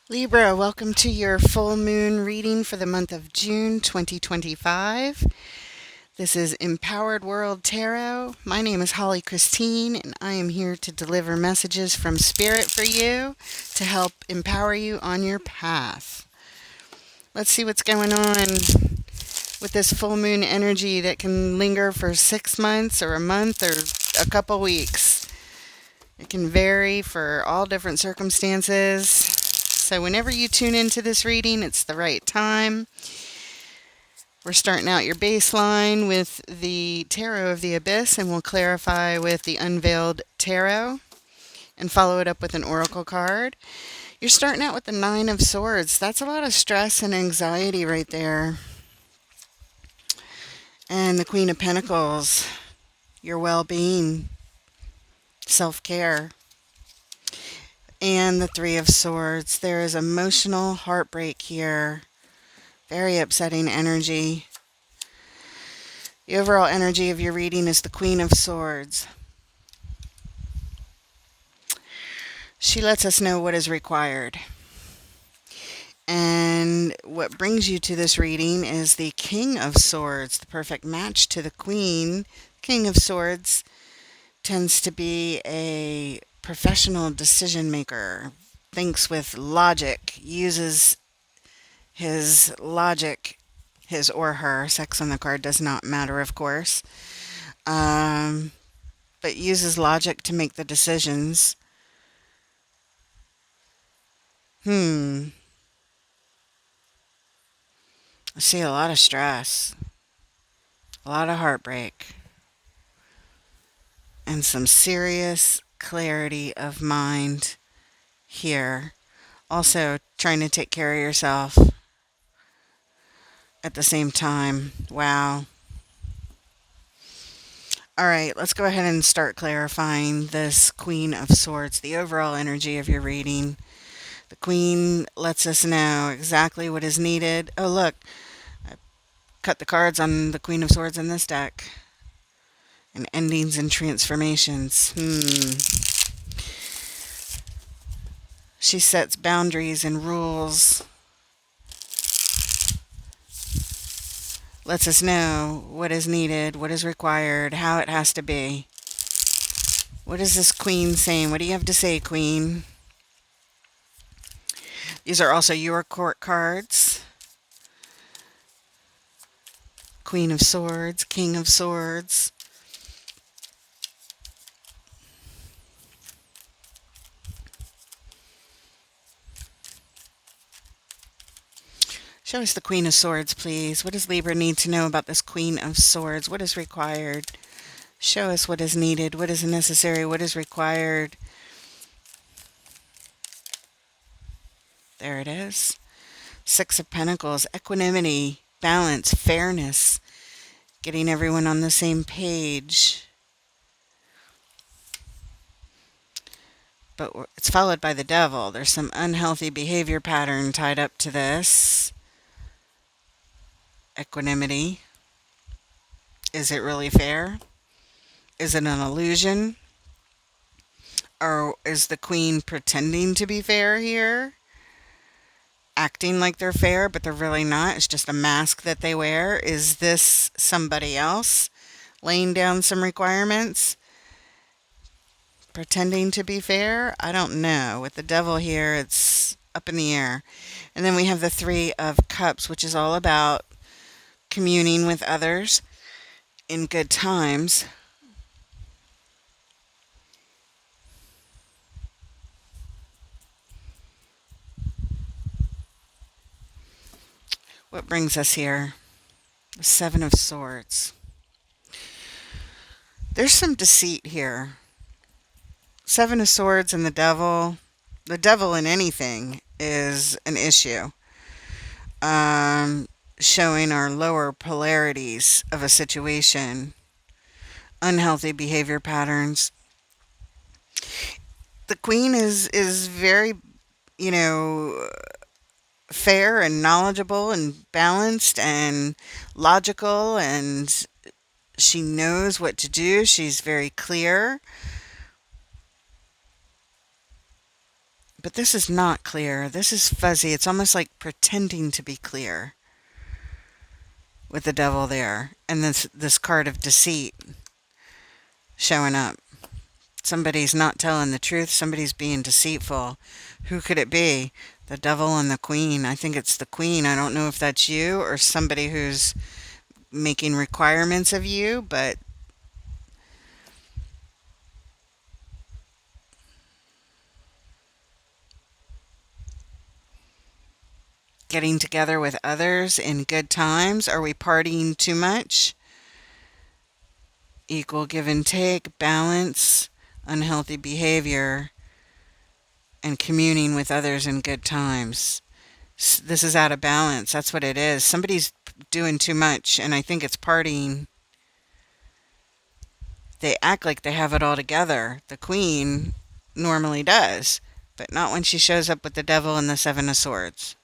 Libra, welcome to your full moon reading for the month of June 2025. This is Empowered World Tarot. My name is Holly Christine, and I am here to deliver messages from Spirit for you to help empower you on your path. Let's see what's going on with this full moon energy that can linger for 6 months or a month or a couple weeks. It can vary for all different circumstances. So whenever you tune into this reading, it's the right time. We're starting out your baseline with the Tarot of the Abyss, and we'll clarify with the Unveiled Tarot and follow it up with an Oracle card. You're starting out with the Nine of Swords. That's a lot of stress and anxiety right there. And the Queen of Pentacles, your well-being, self-care. And the Three of Swords. There is emotional heartbreak here. Very upsetting energy. The overall energy of your reading is the Queen of Swords. She lets us know what is required. And what brings you to this reading is the King of Swords, the perfect match to the Queen. King of Swords tends to be a professional decision maker, thinks with logic, uses his logic, his or her, sex on the card does not matter, of course, but uses logic to make the decisions. I see a lot of stress, a lot of heartbreak, and some serious clarity of mind here. Also, trying to take care of yourself at the same time. Wow. All right, let's go ahead and start clarifying this Queen of Swords, the overall energy of your reading. The Queen lets us know exactly what is needed. Oh, look, I cut the cards on the Queen of Swords in this deck. And endings and transformations. She sets boundaries and rules. Lets us know what is needed, what is required, how it has to be. What is this Queen saying? What do you have to say, Queen? These are also your court cards. Queen of Swords, King of Swords. Show us the Queen of Swords, please. What does Libra need to know about this Queen of Swords? What is required? Show us what is needed, what is necessary, what is required. There it is. Six of Pentacles, equanimity, balance, fairness, getting everyone on the same page. But it's followed by the Devil. There's some unhealthy behavior pattern tied up to this. Equanimity. Is it really fair? Is it an illusion? Or is the Queen pretending to be fair here? Acting like they're fair, but they're really not. It's just a mask that they wear. Is this somebody else laying down some requirements? Pretending to be fair? I don't know. With the Devil here, it's up in the air. And then we have the Three of Cups, which is all about communing with others in good times. What brings us here? The Seven of Swords. There's some deceit here. Seven of Swords and the Devil. The Devil in anything is an issue. Showing our lower polarities of a situation. Unhealthy behavior patterns. The Queen is very, fair and knowledgeable and balanced and logical, and she knows what to do. She's very clear. But this is not clear. This is fuzzy. It's almost like pretending to be clear with the devil there. And this card of deceit showing up. Somebody's not telling the truth. Somebody's being deceitful. Who could it be? The devil and the queen. I think it's the queen. I don't know if that's you or somebody who's making requirements of you, but getting together with others in good times. Are we partying too much? Equal give and take, balance, unhealthy behavior, and communing with others in good times. This is out of balance. That's what it is. Somebody's doing too much, and I think it's partying. They act like they have it all together. The queen normally does, but not when she shows up with the devil and the seven of swords.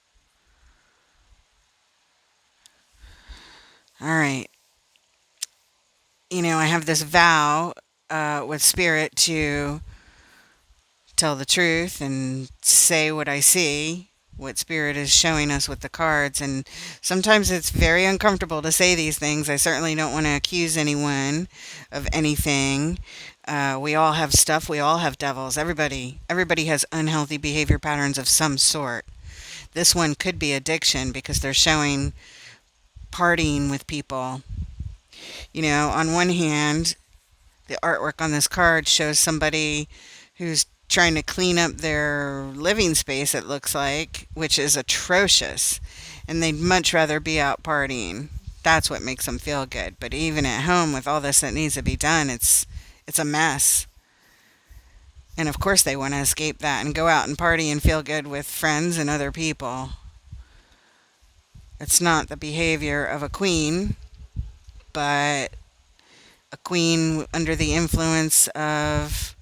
All right. I have this vow with spirit to tell the truth and say what I see, what spirit is showing us with the cards. And sometimes it's very uncomfortable to say these things. I certainly don't want to accuse anyone of anything. We all have stuff. We all have devils. Everybody has unhealthy behavior patterns of some sort. This one could be addiction because they're showing partying with people. On one hand, the artwork on this card shows somebody who's trying to clean up their living space, it looks like, which is atrocious. And they'd much rather be out partying. That's what makes them feel good. But even at home with all this that needs to be done, it's a mess. And of course they want to escape that and go out and party and feel good with friends and other people. It's not the behavior of a queen, but a queen under the influence of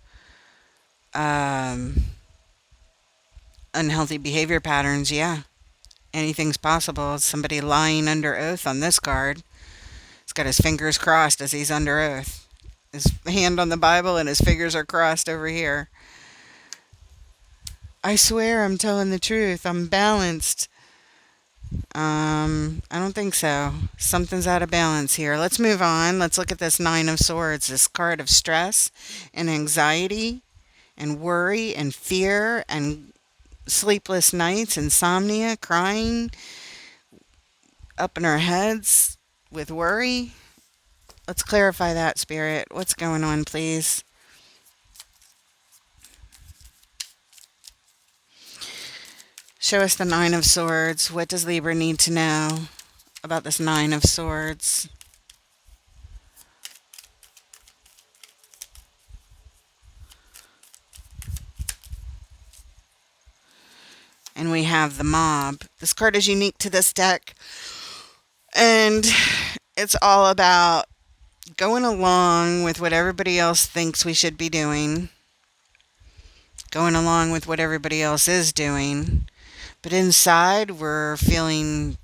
unhealthy behavior patterns. Yeah, anything's possible. Somebody lying under oath on this card. He's got his fingers crossed as he's under oath. His hand on the Bible and his fingers are crossed over here. I swear I'm telling the truth. I'm balanced. I don't think so. Something's out of balance here. Let's move on. Let's look at this Nine of Swords, this card of stress and anxiety and worry and fear and sleepless nights, insomnia, crying, up in our heads with worry. Let's clarify that, Spirit. What's going on, please? Show us the Nine of Swords. What does Libra need to know about this Nine of Swords? And we have the Mob. This card is unique to this deck. And it's all about going along with what everybody else thinks we should be doing. Going along with what everybody else is doing. But inside, we're feeling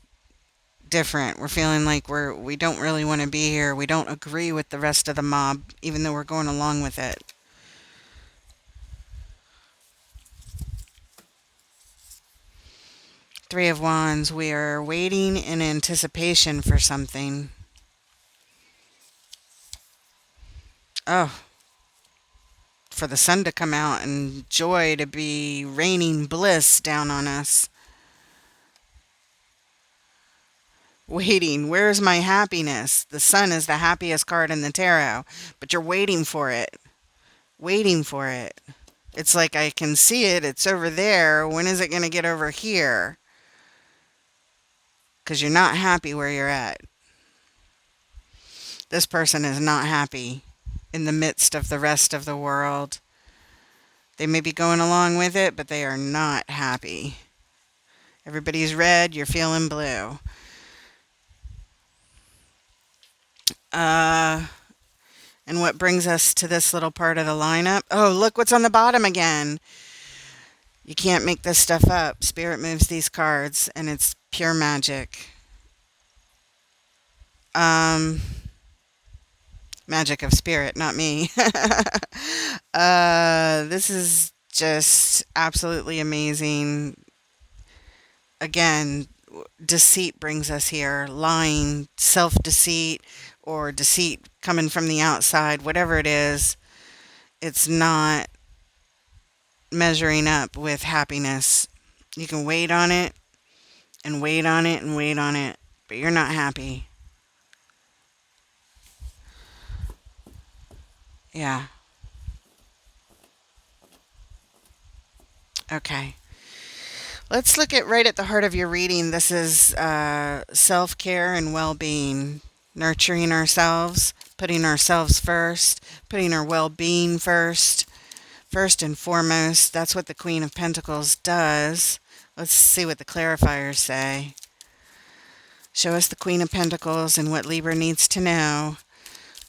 different. We're feeling like we don't really want to be here. We don't agree with the rest of the mob, even though we're going along with it. Three of Wands, we are waiting in anticipation for something. Oh, for the sun to come out and joy to be raining bliss down on us. Waiting. Where's my happiness? The sun is the happiest card in the tarot, but you're waiting for it. Waiting for it. It's like I can see it. It's over there. When is it going to get over here? Because you're not happy where you're at. This person is not happy in the midst of the rest of the world. They may be going along with it, but they are not happy. Everybody's red. You're feeling blue. And what brings us to this little part of the lineup? Oh, look what's on the bottom again. You can't make this stuff up. Spirit moves these cards, and it's pure magic. Magic of spirit, not me. This is just absolutely amazing. Again, deceit brings us here. Lying, self deceit, or deceit coming from the outside, whatever it is, it's not measuring up with happiness. You can wait on it and wait on it and wait on it, but you're not happy. Yeah. Okay. Let's look at right at the heart of your reading. This is self care and well being, nurturing ourselves, putting ourselves first, putting our well being first, first and foremost. That's what the Queen of Pentacles does. Let's see what the clarifiers say. Show us the Queen of Pentacles and what Libra needs to know.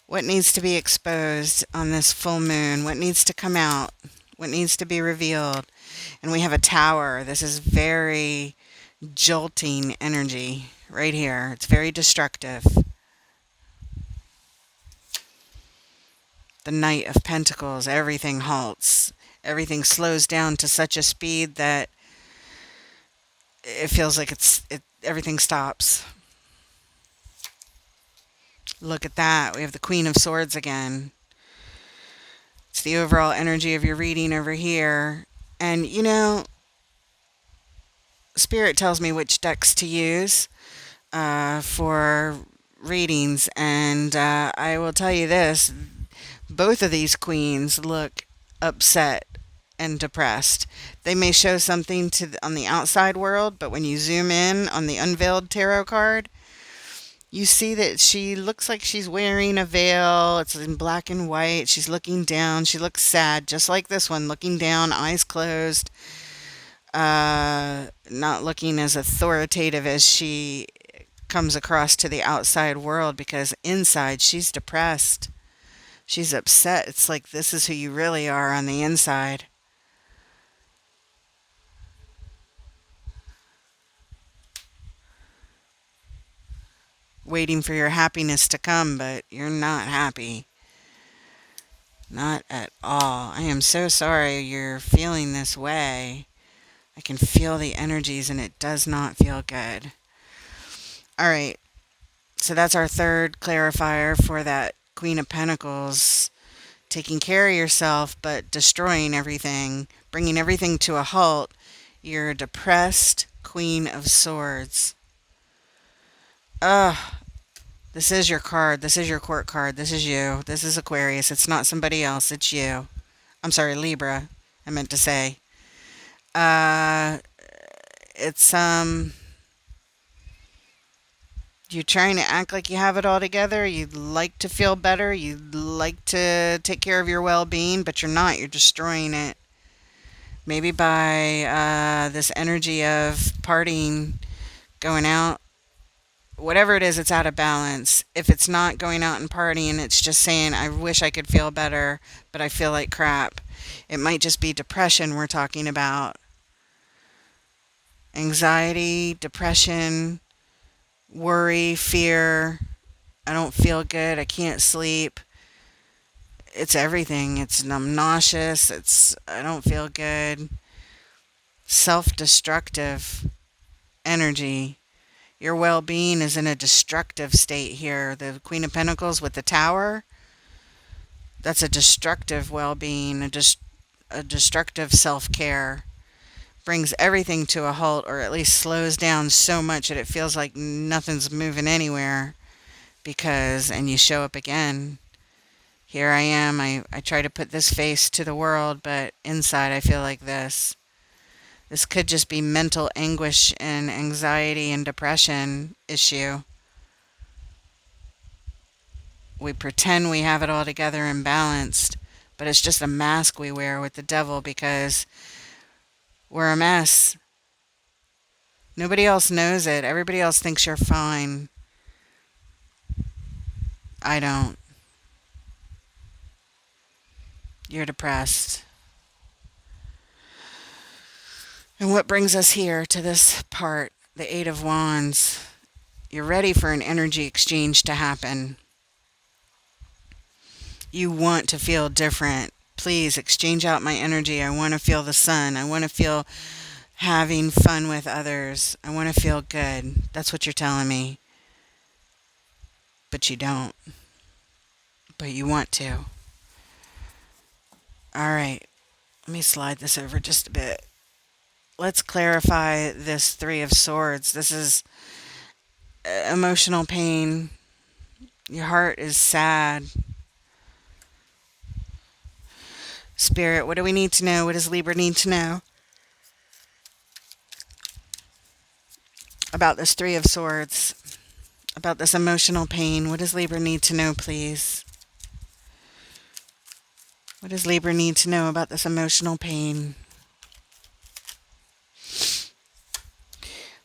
What needs to be exposed on this full moon? What needs to come out? What needs to be revealed? And we have a tower. This is very jolting energy right here. It's very destructive. The Knight of Pentacles. Everything halts. Everything slows down to such a speed that it feels like everything stops. Look at that. We have the Queen of Swords again. It's the overall energy of your reading over here. And, you know, Spirit tells me which decks to use for readings. And I will tell you this. Both of these queens look upset and depressed. They may show something on the outside world, but when you zoom in on the unveiled tarot card, you see that she looks like she's wearing a veil. It's in black and white. She's looking down. She looks sad, just like this one, looking down, eyes closed, not looking as authoritative as she comes across to the outside world, because inside she's depressed. She's upset. It's like this is who you really are on the inside. Waiting for your happiness to come, but you're not happy. Not at all. I am so sorry you're feeling this way. I can feel the energies and it does not feel good. All right. So that's our third clarifier for that Queen of Pentacles. Taking care of yourself, but destroying everything, bringing everything to a halt. You're a depressed Queen of Swords. Ugh. This is your card. This is your court card. This is you. This is Aquarius. It's not somebody else. It's you. I'm sorry, Libra, I meant to say. It's you're trying to act like you have it all together. You'd like to feel better. You'd like to take care of your well-being, but you're not. You're destroying it. Maybe by this energy of partying, going out. Whatever it is, it's out of balance. If it's not going out and partying, it's just saying, I wish I could feel better, but I feel like crap. It might just be depression we're talking about. Anxiety, depression, worry, fear. I don't feel good. I can't sleep. It's everything. I'm nauseous. I don't feel good. Self-destructive energy. Your well-being is in a destructive state here. The Queen of Pentacles with the Tower, that's a destructive well-being, a destructive self-care. Brings everything to a halt, or at least slows down so much that it feels like nothing's moving anywhere. And you show up again. Here I am. I try to put this face to the world, but inside I feel like this. This could just be mental anguish and anxiety and depression issue. We pretend we have it all together and balanced, but it's just a mask we wear with the devil because we're a mess. Nobody else knows it. Everybody else thinks you're fine. I don't. You're depressed. And what brings us here to this part, the Eight of Wands? You're ready for an energy exchange to happen. You want to feel different. Please exchange out my energy. I want to feel the sun. I want to feel having fun with others. I want to feel good. That's what you're telling me. But you don't. But you want to. All right. Let me slide this over just a bit. Let's clarify this Three of Swords. This is emotional pain. Your heart is sad. Spirit, what do we need to know? What does Libra need to know about this Three of Swords? About this emotional pain? What does Libra need to know, please? What does Libra need to know about this emotional pain?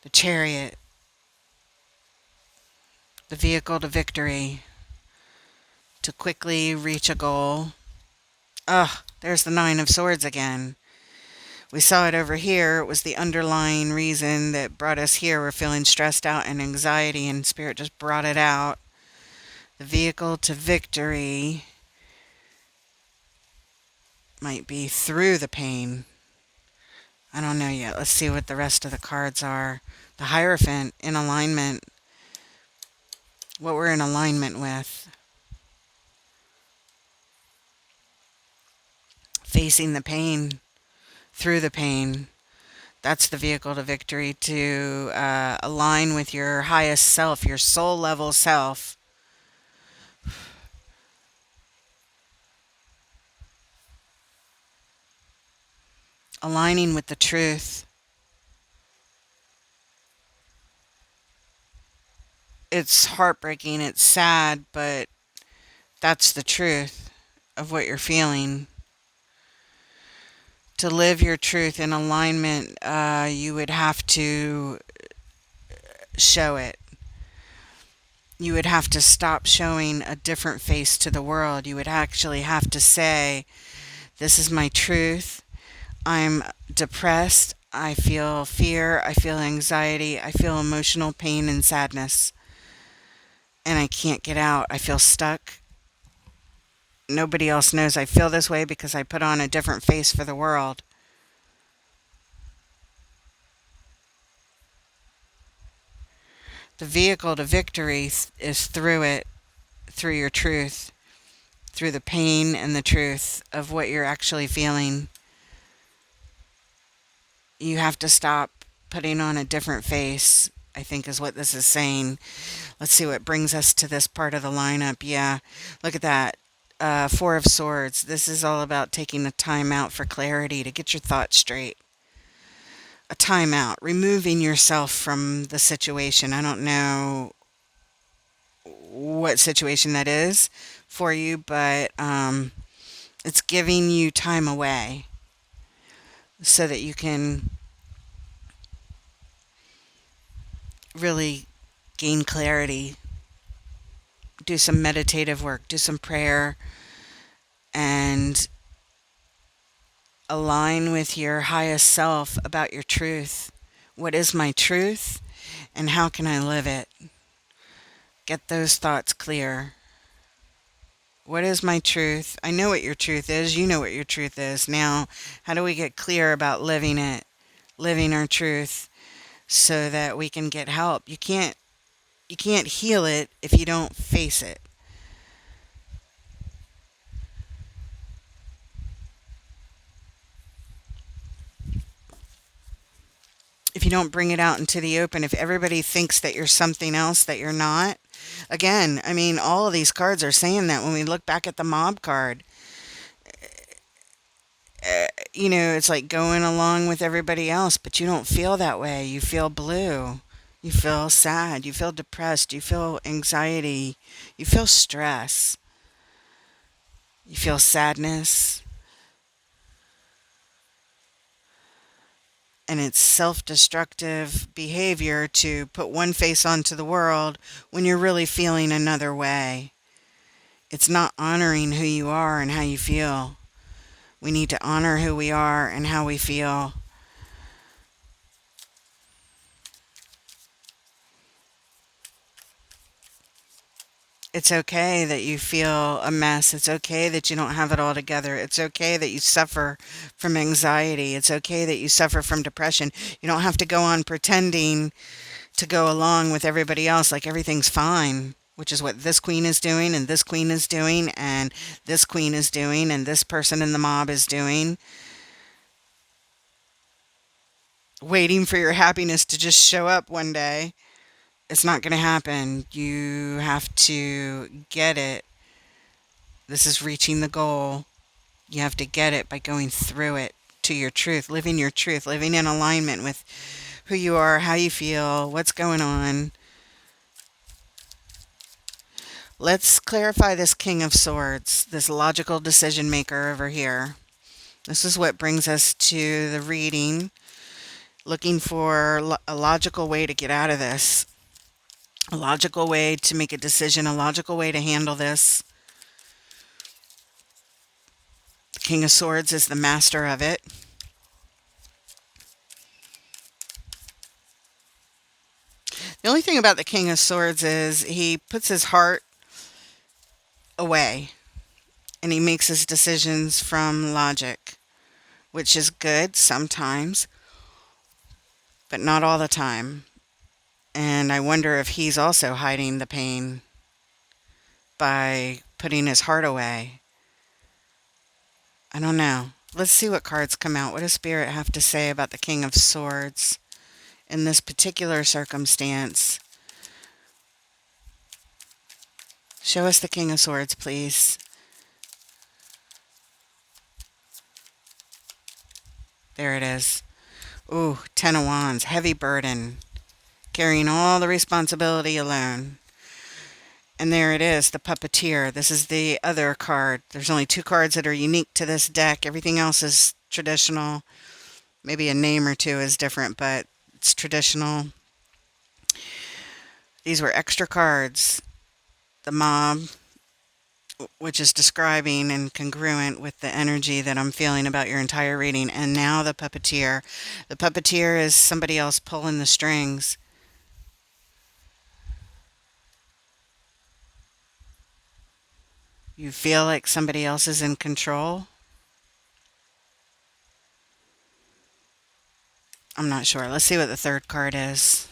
The Chariot. The vehicle to victory. To quickly reach a goal. Ugh, there's the Nine of Swords again. We saw it over here. It was the underlying reason that brought us here. We're feeling stressed out and anxiety, and Spirit just brought it out. The vehicle to victory might be through the pain. I don't know yet. Let's see what the rest of the cards are. The Hierophant in alignment. What we're in alignment with. Facing the pain. Through the pain. That's the vehicle to victory. To align with your highest self. Your soul level self. Aligning with the truth. It's heartbreaking, it's sad, but that's the truth of what you're feeling. To live your truth in alignment, you would have to show it. You would have to stop showing a different face to the world. You would actually have to say, this is my truth. I'm depressed. I feel fear. I feel anxiety. I feel emotional pain and sadness. And I can't get out. I feel stuck. Nobody else knows I feel this way because I put on a different face for the world. The vehicle to victory is through it, through your truth, through the pain and the truth of what you're actually feeling. You have to stop putting on a different face, I think is what this is saying. Let's see what brings us to this part of the lineup. Yeah, look at that. Four of Swords. This is all about taking a time out for clarity to get your thoughts straight. A time out, removing yourself from the situation. I don't know what situation that is for you, but it's giving you time away so that you can really gain clarity, do some meditative work, do some prayer, and align with your highest self about your truth. What is my truth and how can I live it? Get those thoughts clear. What is my truth? I know what your truth is. You know what your truth is. Now, how do we get clear about living it, living our truth so that we can get help? You can't heal it if you don't face it. If you don't bring it out into the open, if everybody thinks that you're something else that you're not, again, I mean, all of these cards are saying that when we look back at the mob card, it's like going along with everybody else, but you don't feel that way. You feel blue. You feel sad. You feel depressed. You feel anxiety. You feel stress. You feel sadness. And it's self-destructive behavior to put one face onto the world when you're really feeling another way. It's not honoring who you are and how you feel. We need to honor who we are and how we feel. It's okay that you feel a mess. It's okay that you don't have it all together. It's okay that you suffer from anxiety. It's okay that you suffer from depression. You don't have to go on pretending to go along with everybody else like everything's fine, which is what this queen is doing, and this queen is doing, and this queen is doing, and this person in the mob is doing. Waiting for your happiness to just show up one day. It's not going to happen. You have to get it. This is reaching the goal. You have to get it by going through it to your truth, living in alignment with who you are, how you feel, what's going on. Let's clarify this King of Swords, this logical decision maker over here. This is what brings us to the reading, looking for a logical way to get out of this, a logical way to make a decision, a logical way to handle this. The King of Swords is the master of it. The only thing about the King of Swords is he puts his heart away and he makes his decisions from logic, which is good sometimes, but not all the time. And I wonder if he's also hiding the pain by putting his heart away. I don't know. Let's see what cards come out. What does Spirit have to say about the King of Swords in this particular circumstance? Show us the King of Swords, please. There it is. Ooh, Ten of Wands. Heavy burden. Carrying all the responsibility alone. And there it is, the Puppeteer. This is the other card. There's only two cards that are unique to this deck. Everything else is traditional. Maybe a name or two is different, but it's traditional. These were extra cards. The Mob, which is describing and congruent with the energy that I'm feeling about your entire reading. And now the Puppeteer. The Puppeteer is somebody else pulling the strings. You feel like somebody else is in control? I'm not sure. Let's see what the third card is.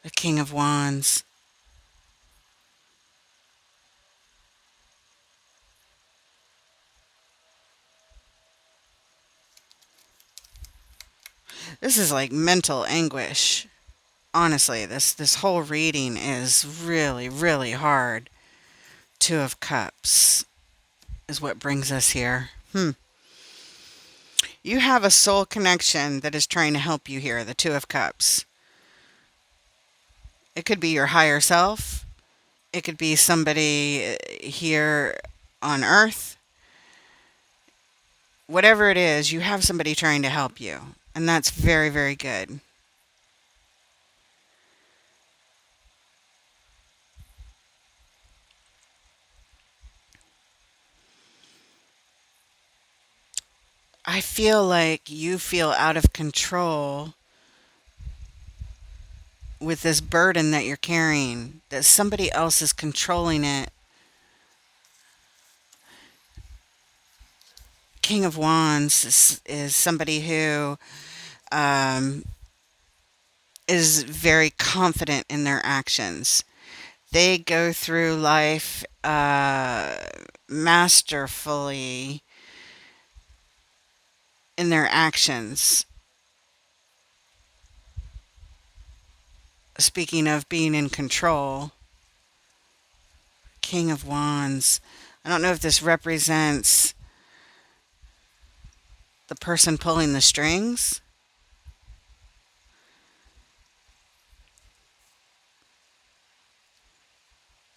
The King of Wands. This is like mental anguish. Honestly, this whole reading is really, really hard. Two of Cups is what brings us here. You have a soul connection that is trying to help you here, the Two of Cups. It could be your higher self. It could be somebody here on Earth. Whatever it is, you have somebody trying to help you. And that's very, very good. I feel like you feel out of control with this burden that you're carrying, that somebody else is controlling it. King of Wands is somebody who is very confident in their actions. They go through life masterfully in their actions. Speaking of being in control, King of Wands. I don't know if this represents the person pulling the strings.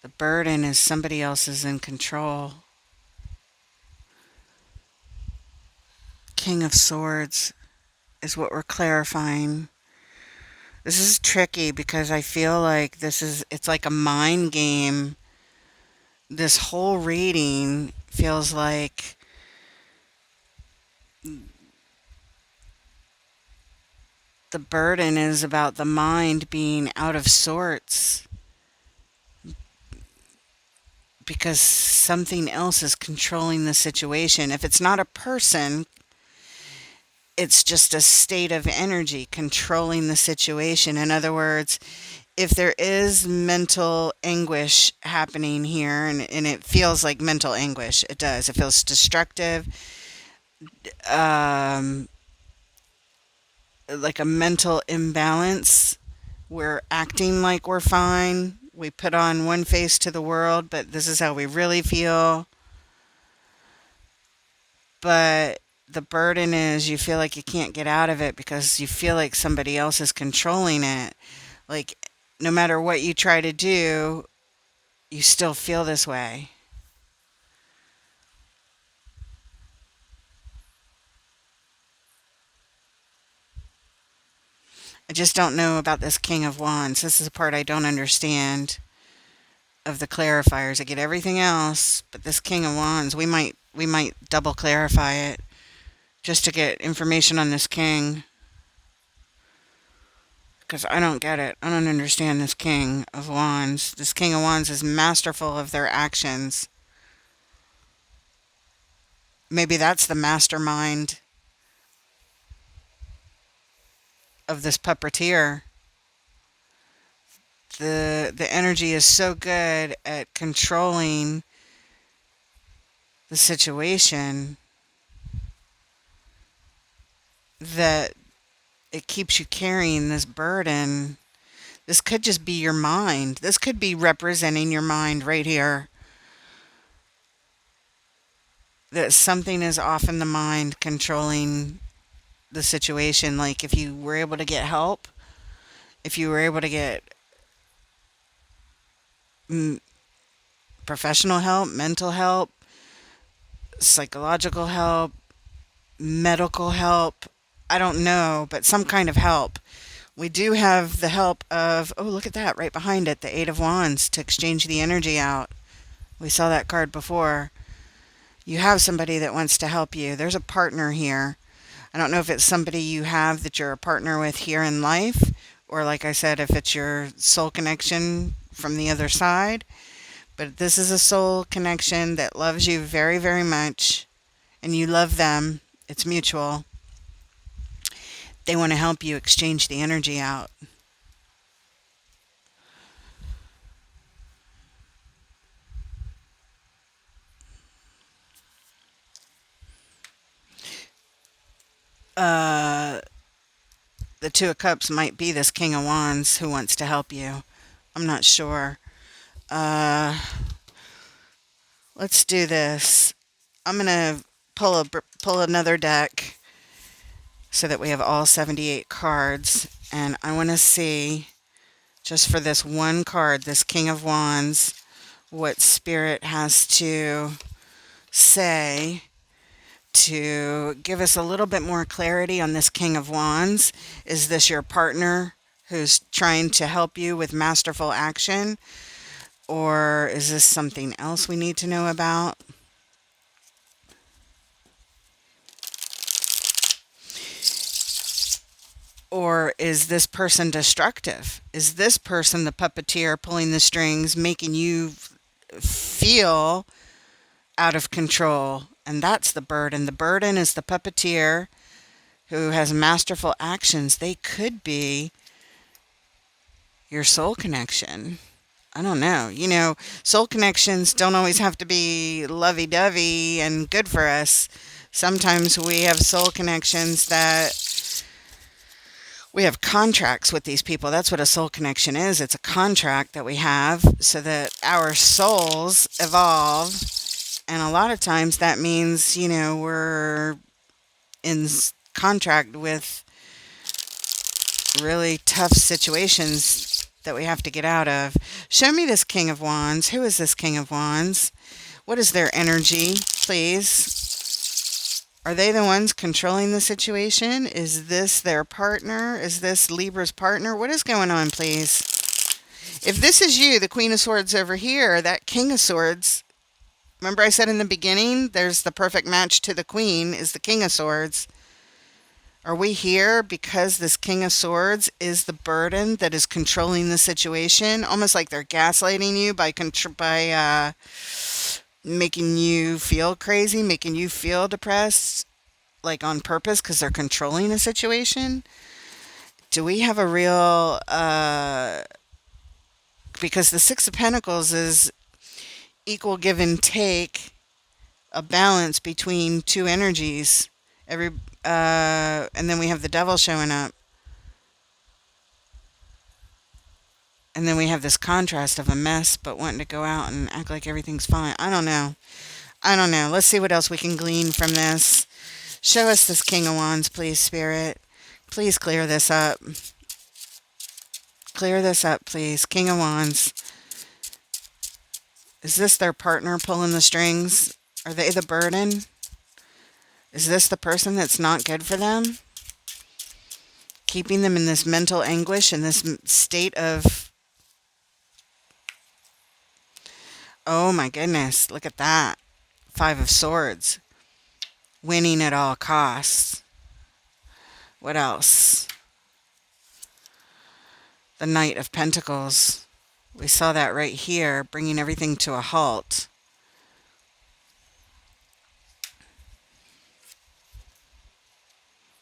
The burden is somebody else is in control. King of Swords is what we're clarifying. This is tricky because I feel like it's like a mind game. This whole reading feels like The burden is about the mind being out of sorts because something else is controlling the situation. If it's not a person, it's just a state of energy controlling the situation. In other words, if there is mental anguish happening here, and it feels like mental anguish, it does. It feels destructive, um, like a mental imbalance. We're acting like we're fine. We put on one face to the world, but this is how we really feel. But the burden is you feel like you can't get out of it because you feel like somebody else is controlling it. Like, no matter what you try to do, you still feel this way. I just don't know about this King of Wands. This is the part I don't understand of the clarifiers. I get everything else, but this King of Wands, we might double clarify it just to get information on this king because I don't get it. I don't understand this King of Wands. This King of Wands is masterful of their actions. Maybe that's the mastermind of this puppeteer. The energy is so good at controlling the situation that it keeps you carrying this burden. This could just be your mind. This could be representing your mind right here. That something is off in the mind controlling the situation. Like if you were able to get help, if you were able to get mm, professional help, mental help, psychological help, medical help, I don't know, but some kind of help. We do have the help of, oh, look at that right behind it, the Eight of Wands to exchange the energy out. We saw that card before. You have somebody that wants to help you. There's a partner here. I don't know if it's somebody you have that you're a partner with here in life, or like I said, if it's your soul connection from the other side. But this is a soul connection that loves you very, very much, and you love them. It's mutual. They want to help you exchange the energy out. Uh, the Two of Cups might be this King of Wands who wants to help you. I'm not sure. Uh, let's do this. I'm gonna pull another deck so that we have all 78 cards, and I want to see just for this one card, this King of Wands, what Spirit has to say to give us a little bit more clarity on this King of Wands. Is this your partner who's trying to help you with masterful action? Or is this something else we need to know about? Or is this person destructive? Is this person the puppeteer pulling the strings, making you feel out of control? And that's the burden. The burden is the puppeteer who has masterful actions. They could be your soul connection. I don't know. You know, soul connections don't always have to be lovey-dovey and good for us. Sometimes we have soul connections that we have contracts with these people. That's what a soul connection is. It's a contract that we have so that our souls evolve. And a lot of times that means, you know, we're in contract with really tough situations that we have to get out of. Show me this King of Wands. Who is this King of Wands? What is their energy, please? Are they the ones controlling the situation? Is this their partner? Is this Libra's partner? What is going on, please? If this is you, the Queen of Swords over here, that King of Swords, remember I said in the beginning, there's the perfect match to the Queen is the King of Swords. Are we here because this King of Swords is the burden that is controlling the situation? Almost like they're gaslighting you by making you feel crazy, making you feel depressed, like on purpose because they're controlling a situation? Do we have a real because the Six of Pentacles is equal give and take, a balance between two energies. Every and then we have the devil showing up. And then we have this contrast of a mess but wanting to go out and act like everything's fine. I don't know. I don't know. Let's see what else we can glean from this. Show us this King of Wands, please, Spirit. Please clear this up. Clear this up, please. King of Wands. Is this their partner pulling the strings? Are they the burden? Is this the person that's not good for them? Keeping them in this mental anguish, in this state of, oh my goodness, look at that. Five of Swords. Winning at all costs. What else? The Knight of Pentacles. We saw that right here, bringing everything to a halt.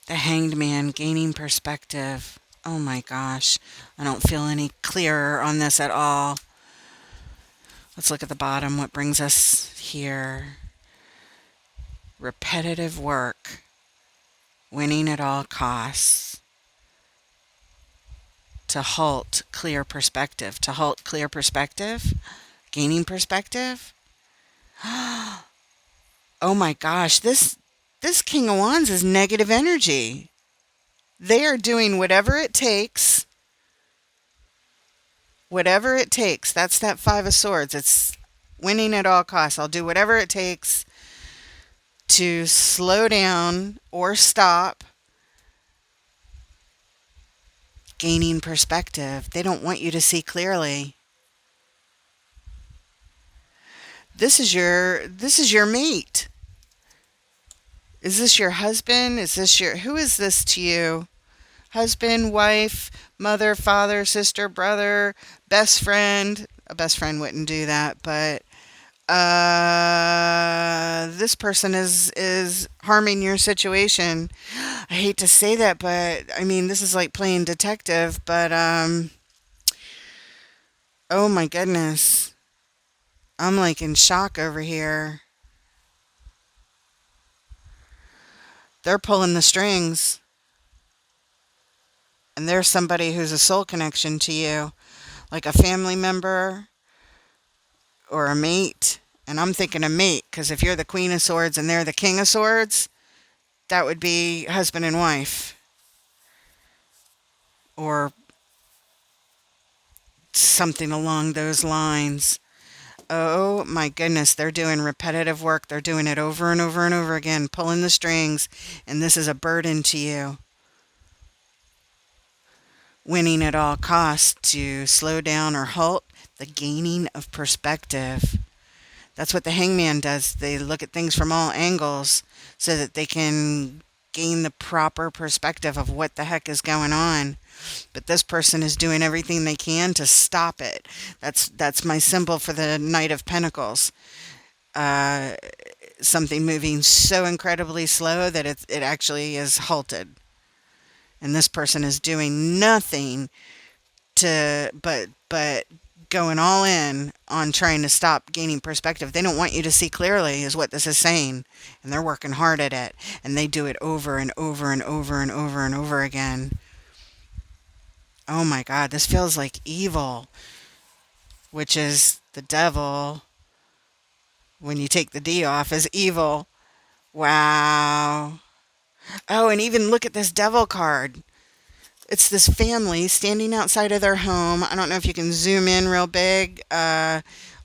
The Hanged Man, gaining perspective. Oh my gosh. I don't feel any clearer on this at all. Let's look at the bottom. What brings us here? Repetitive work. Winning at all costs. To halt clear perspective. To halt clear perspective. Gaining perspective. Oh my gosh. This King of Wands is negative energy. They are doing whatever it takes. Whatever it takes. That's that Five of Swords. It's winning at all costs. I'll do whatever it takes to slow down or stop gaining perspective. They don't want you to see clearly. This is your mate. Is this your husband? Who is this to you? Husband, wife, mother, father, sister, brother, best friend. A best friend wouldn't do that, but this person is harming your situation. I hate to say that, but I mean, this is like playing detective, but oh my goodness. I'm like in shock over here. They're pulling the strings. And there's somebody who's a soul connection to you, like a family member or a mate. And I'm thinking a mate, because if you're the Queen of Swords and they're the King of Swords, that would be husband and wife. Or something along those lines. Oh my goodness, they're doing repetitive work. They're doing it over and over and over again, pulling the strings, and this is a burden to you. Winning at all costs to slow down or halt the gaining of perspective. That's what the Hangman does. They look at things from all angles so that they can gain the proper perspective of what the heck is going on. But this person is doing everything they can to stop it. That's my symbol for the Knight of Pentacles. Something moving so incredibly slow that it actually is halted. And this person is doing nothing but going all in on trying to stop gaining perspective. They don't want you to see clearly, is what this is saying. And they're working hard at it. And they do it over and over and over and over and over again. Oh my God, this feels like evil, which is the devil. When you take the D off, is evil. Wow. Oh, and even look at this devil card. It's this family standing outside of their home. I don't know if you can zoom in real big on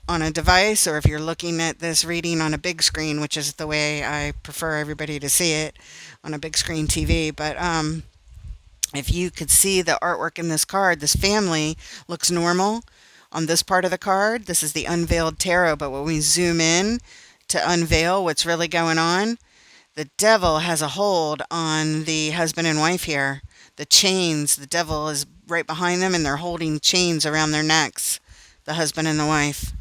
a device, or if you're looking at this reading on a big screen, which is the way I prefer everybody to see it, on a big screen TV. But if you could see the artwork in this card, this family looks normal on this part of the card. This is the unveiled tarot, but when we zoom in to unveil what's really going on, The devil has a hold on the husband and wife here. The chains, the devil is right behind them and they're holding chains around their necks, the husband and the wife.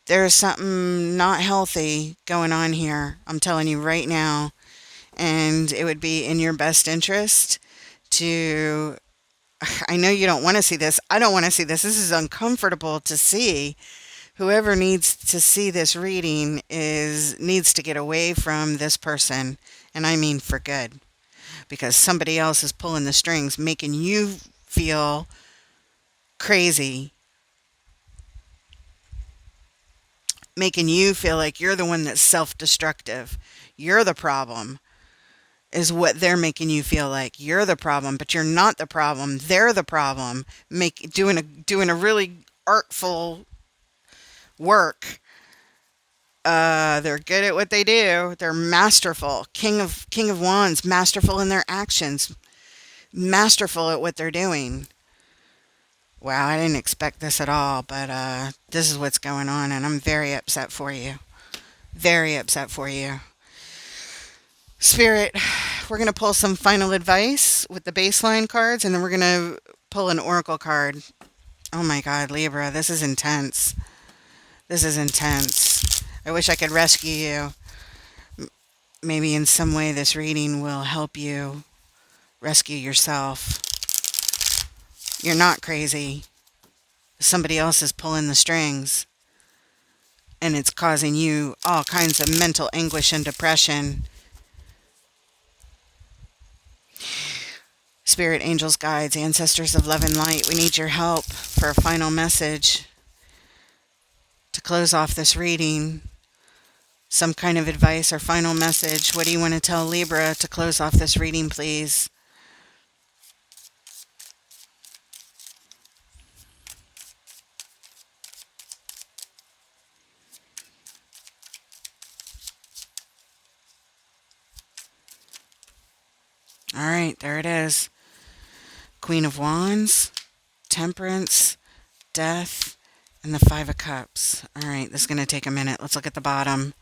There is something not healthy going on here. I'm telling you right now. And it would be in your best interest to, I know you don't want to see this. I don't want to see this. This is uncomfortable to see. Whoever needs to see this reading needs to get away from this person. And I mean for good. Because somebody else is pulling the strings, making you feel crazy. Making you feel like you're the one that's self-destructive. You're the problem. Is what they're making you feel like. You're the problem, but you're not the problem. They're the problem. Doing a really artful work. They're good at what they do. They're masterful. King of Wands, masterful in their actions. Masterful at what they're doing. Wow, I didn't expect this at all, but this is what's going on, and I'm very upset for you. Very upset for you. Spirit, we're going to pull some final advice with the baseline cards, and then we're going to pull an oracle card. Oh my God, Libra, this is intense. This is intense. I wish I could rescue you. Maybe in some way this reading will help you rescue yourself. You're not crazy. Somebody else is pulling the strings, and it's causing you all kinds of mental anguish and depression. Spirit, angels, guides, ancestors of love and light, we need your help for a final message to close off this reading. Some kind of advice or final message. What do you want to tell Libra to close off this reading, please? All right, there it is. Queen of Wands, Temperance, Death, and the Five of Cups. All right, this is going to take a minute. Let's look at the bottom.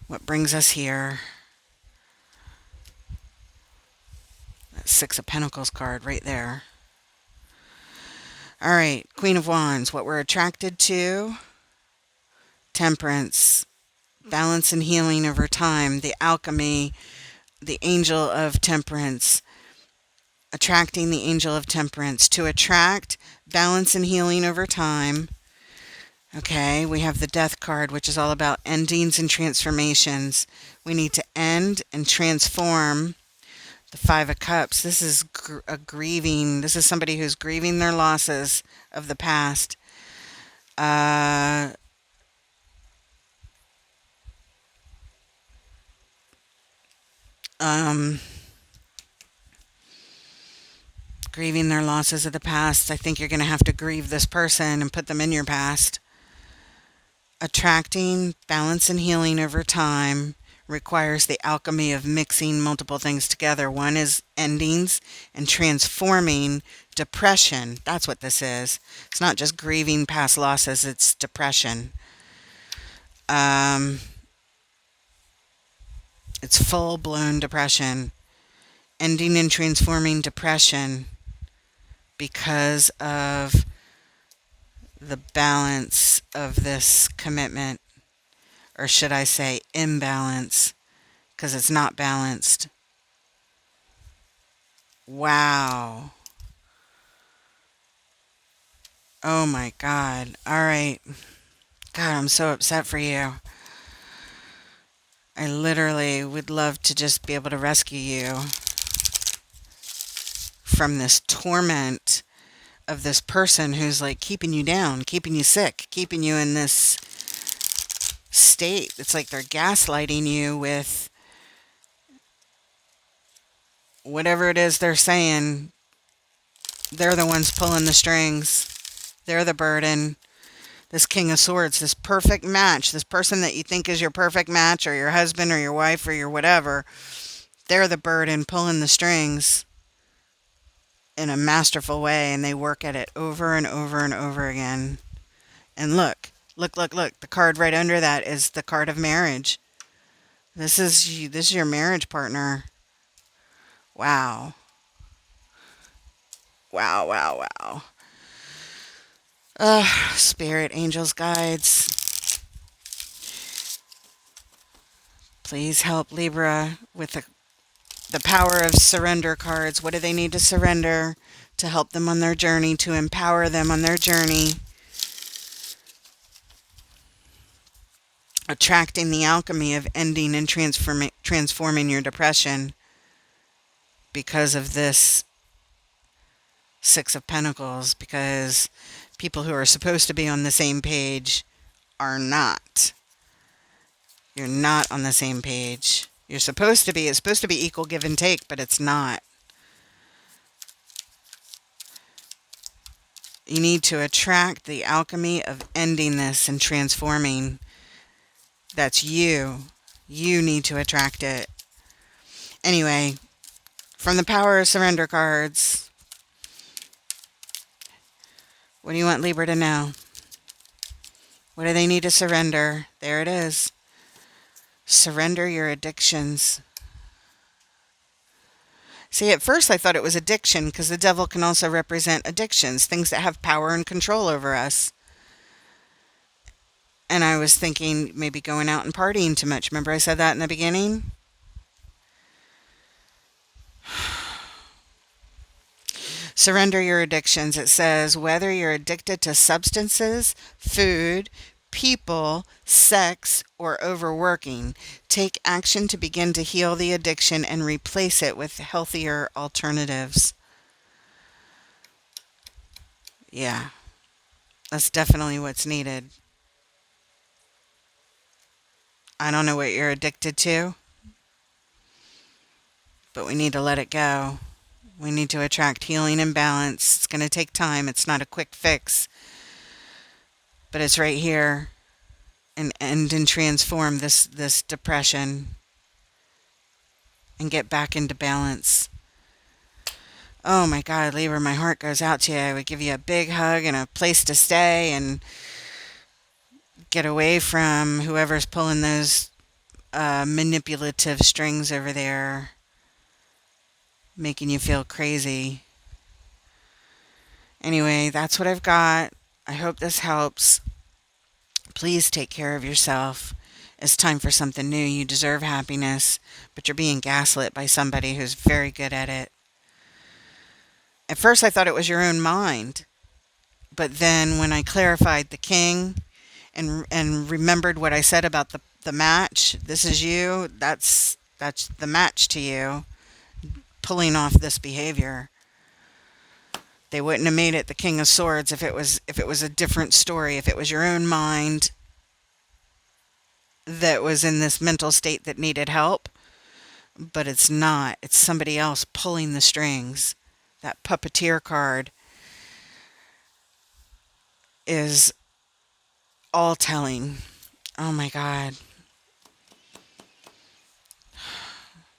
What brings us here? That Six of Pentacles card right there. All right, Queen of Wands, what we're attracted to. Temperance, balance and healing over time. The alchemy, the angel of temperance. Attracting the angel of temperance. To attract, balance and healing over time. Okay, we have the Death card, which is all about endings and transformations. We need to end and transform. The Five of Cups, this is a grieving. This is somebody who's grieving their losses of the past. Grieving their losses of the past. I think you're going to have to grieve this person and put them in your past. Attracting, balance, and healing over time requires the alchemy of mixing multiple things together. One is endings and transforming depression. That's what this is. It's not just grieving past losses, it's depression. It's full-blown depression. Ending and transforming depression because of the balance of this commitment, or should I say imbalance, because it's not balanced. Wow. Oh my God. All right. God, I'm so upset for you. I literally would love to just be able to rescue you from this torment of this person who's like keeping you down, keeping you sick, keeping you in this state. It's like they're gaslighting you with whatever it is they're saying. They're the ones pulling the strings. They're the burden. This King of Swords, this perfect match, this person that you think is your perfect match, or your husband or your wife or your whatever, they're the burden pulling the strings in a masterful way, and they work at it over and over and over again. And look. The card right under that is the card of marriage. This is your marriage partner. Wow. Wow, wow, wow. Spirit, angels, guides, please help Libra with the power of surrender cards. What do they need to surrender to help them on their journey, to empower them on their journey? Attracting the alchemy of ending and transforming your depression because of this Six of Pentacles, because people who are supposed to be on the same page are not. You're not on the same page. You're supposed to be. It's supposed to be equal give and take, but it's not. You need to attract the alchemy of ending this and transforming. That's you. You need to attract it. Anyway, from the power of surrender cards, what do you want Libra to know? What do they need to surrender? There it is. Surrender your addictions. See, at first I thought it was addiction because the devil can also represent addictions, things that have power and control over us. And I was thinking maybe going out and partying too much. Remember I said that in the beginning? Surrender your addictions. It says whether you're addicted to substances, food, people, sex, or overworking, take action to begin to heal the addiction and replace it with healthier alternatives. Yeah, that's definitely what's needed. I don't know what you're addicted to, but we need to let it go. We need to attract healing and balance. It's going to take time. It's not a quick fix, but it's right here. And end and transform this depression and get back into balance. Oh my God, Libra, my heart goes out to you. I would give you a big hug and a place to stay and get away from whoever's pulling those manipulative strings over there, making you feel crazy. Anyway, that's what I've got. I hope this helps. Please take care of yourself. It's time for something new. You deserve happiness, but you're being gaslit by somebody who's very good at it. At first, I thought it was your own mind, but then when I clarified the king and remembered what I said about the match, this is you. That's the match to you, pulling off this behavior. They wouldn't have made it the King of Swords if it was a different story, if it was your own mind that was in this mental state that needed help, but it's not. It's somebody else pulling the strings. That puppeteer card is all telling. Oh my God.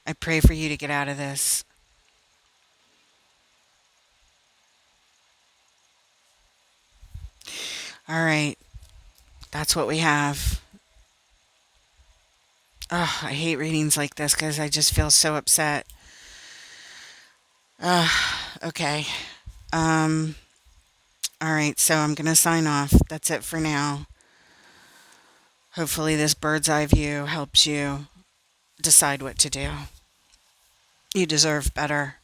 I pray for you to get out of this. All right. That's what we have. Oh, I hate readings like this because I just feel so upset. Okay. Um, all right. So I'm going to sign off. That's it for now. Hopefully this bird's eye view helps you decide what to do. You deserve better.